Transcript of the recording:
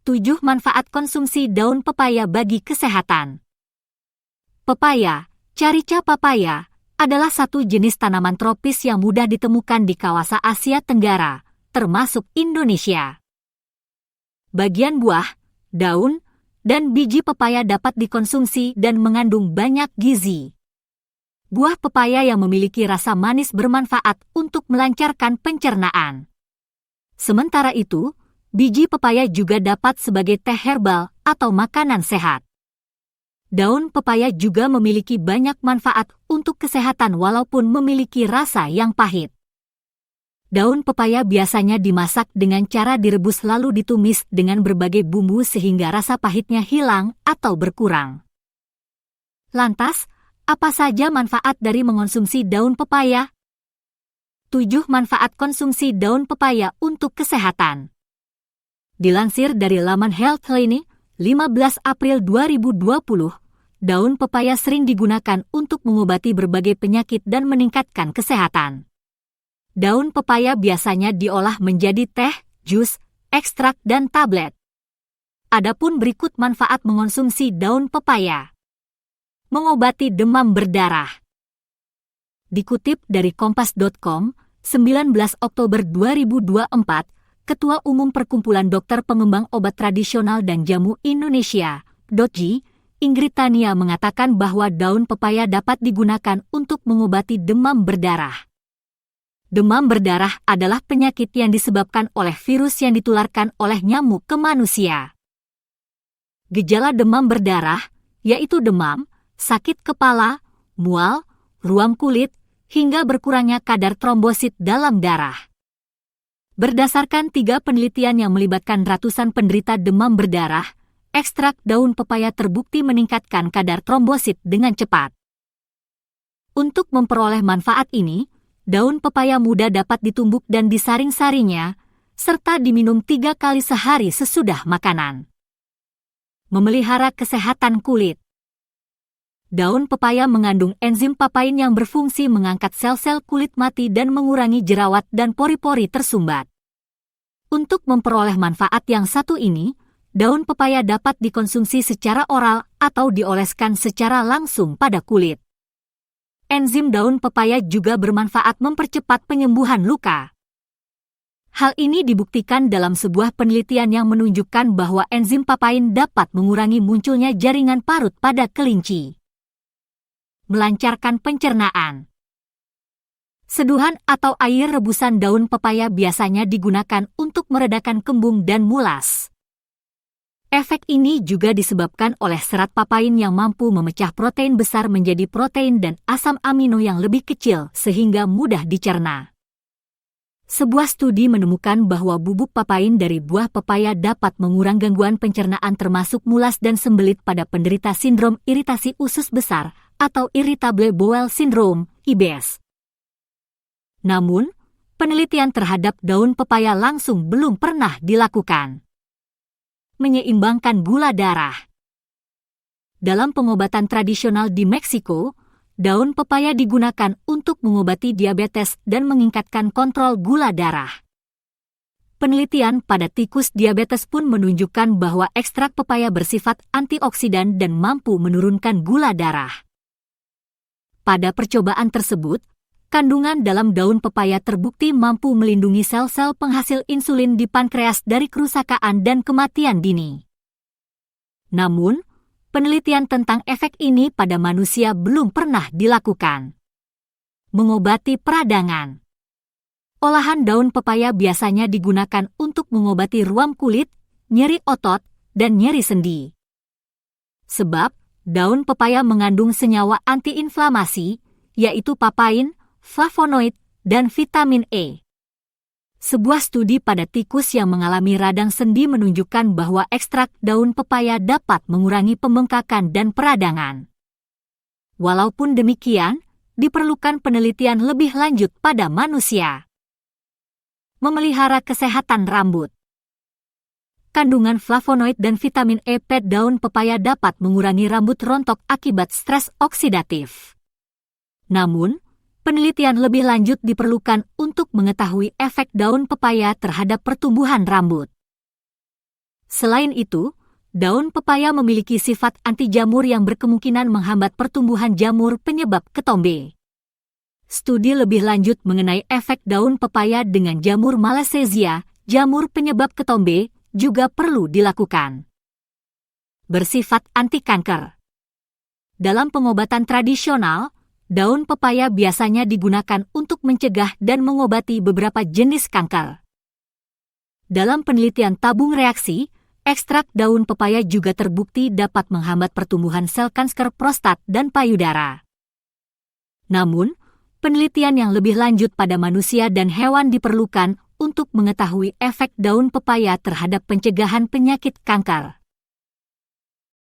7 manfaat konsumsi daun pepaya bagi kesehatan. Pepaya, Carica papaya, adalah satu jenis tanaman tropis yang mudah ditemukan di kawasan Asia Tenggara, termasuk Indonesia. Bagian buah, daun, dan biji pepaya dapat dikonsumsi dan mengandung banyak gizi. Buah pepaya yang memiliki rasa manis bermanfaat untuk melancarkan pencernaan. Sementara itu, biji pepaya juga dapat sebagai teh herbal atau makanan sehat. Daun pepaya juga memiliki banyak manfaat untuk kesehatan walaupun memiliki rasa yang pahit. Daun pepaya biasanya dimasak dengan cara direbus lalu ditumis dengan berbagai bumbu sehingga rasa pahitnya hilang atau berkurang. Lantas, apa saja manfaat dari mengonsumsi daun pepaya? 7 manfaat konsumsi daun pepaya untuk kesehatan. Dilansir dari laman Healthline, 15 April 2020, daun pepaya sering digunakan untuk mengobati berbagai penyakit dan meningkatkan kesehatan. Daun pepaya biasanya diolah menjadi teh, jus, ekstrak, dan tablet. Adapun berikut manfaat mengonsumsi daun pepaya. Mengobati demam berdarah. Dikutip dari Kompas.com, 19 Oktober 2024, Ketua Umum Perkumpulan Dokter Pengembang Obat Tradisional dan Jamu Indonesia, DOTJI, Ingrid Tania mengatakan bahwa daun pepaya dapat digunakan untuk mengobati demam berdarah. Demam berdarah adalah penyakit yang disebabkan oleh virus yang ditularkan oleh nyamuk ke manusia. Gejala demam berdarah, yaitu demam, sakit kepala, mual, ruam kulit, hingga berkurangnya kadar trombosit dalam darah. Berdasarkan 3 penelitian yang melibatkan ratusan penderita demam berdarah, ekstrak daun pepaya terbukti meningkatkan kadar trombosit dengan cepat. Untuk memperoleh manfaat ini, daun pepaya muda dapat ditumbuk dan disaring-saringnya, serta diminum 3 kali sehari sesudah makanan. Memelihara kesehatan kulit. Daun pepaya mengandung enzim papain yang berfungsi mengangkat sel-sel kulit mati dan mengurangi jerawat dan pori-pori tersumbat. Untuk memperoleh manfaat yang satu ini, daun pepaya dapat dikonsumsi secara oral atau dioleskan secara langsung pada kulit. Enzim daun pepaya juga bermanfaat mempercepat penyembuhan luka. Hal ini dibuktikan dalam sebuah penelitian yang menunjukkan bahwa enzim papain dapat mengurangi munculnya jaringan parut pada kelinci. Melancarkan pencernaan. Seduhan atau air rebusan daun pepaya biasanya digunakan untuk meredakan kembung dan mulas. Efek ini juga disebabkan oleh serat papain yang mampu memecah protein besar menjadi protein dan asam amino yang lebih kecil sehingga mudah dicerna. Sebuah studi menemukan bahwa bubuk papain dari buah pepaya dapat mengurangi gangguan pencernaan termasuk mulas dan sembelit pada penderita sindrom iritasi usus besar atau Irritable Bowel Syndrome, IBS. Namun, penelitian terhadap daun pepaya langsung belum pernah dilakukan. Menyeimbangkan gula darah. Dalam pengobatan tradisional di Meksiko, daun pepaya digunakan untuk mengobati diabetes dan meningkatkan kontrol gula darah. Penelitian pada tikus diabetes pun menunjukkan bahwa ekstrak pepaya bersifat antioksidan dan mampu menurunkan gula darah. Pada percobaan tersebut, kandungan dalam daun pepaya terbukti mampu melindungi sel-sel penghasil insulin di pankreas dari kerusakan dan kematian dini. Namun, penelitian tentang efek ini pada manusia belum pernah dilakukan. Mengobati peradangan. Olahan daun pepaya biasanya digunakan untuk mengobati ruam kulit, nyeri otot, dan nyeri sendi. Sebab, daun pepaya mengandung senyawa antiinflamasi, yaitu papain, flavonoid, dan vitamin E. Sebuah studi pada tikus yang mengalami radang sendi menunjukkan bahwa ekstrak daun pepaya dapat mengurangi pembengkakan dan peradangan. Walaupun demikian, diperlukan penelitian lebih lanjut pada manusia. Memelihara kesehatan rambut. Kandungan flavonoid dan vitamin E pada daun pepaya dapat mengurangi rambut rontok akibat stres oksidatif. Namun, penelitian lebih lanjut diperlukan untuk mengetahui efek daun pepaya terhadap pertumbuhan rambut. Selain itu, daun pepaya memiliki sifat anti jamur yang berkemungkinan menghambat pertumbuhan jamur penyebab ketombe. Studi lebih lanjut mengenai efek daun pepaya dengan jamur Malassezia, jamur penyebab ketombe, juga perlu dilakukan. Bersifat anti kanker. Dalam pengobatan tradisional, daun pepaya biasanya digunakan untuk mencegah dan mengobati beberapa jenis kanker. Dalam penelitian tabung reaksi, ekstrak daun pepaya juga terbukti dapat menghambat pertumbuhan sel kanker prostat dan payudara. Namun, penelitian yang lebih lanjut pada manusia dan hewan diperlukan untuk mengetahui efek daun pepaya terhadap pencegahan penyakit kanker.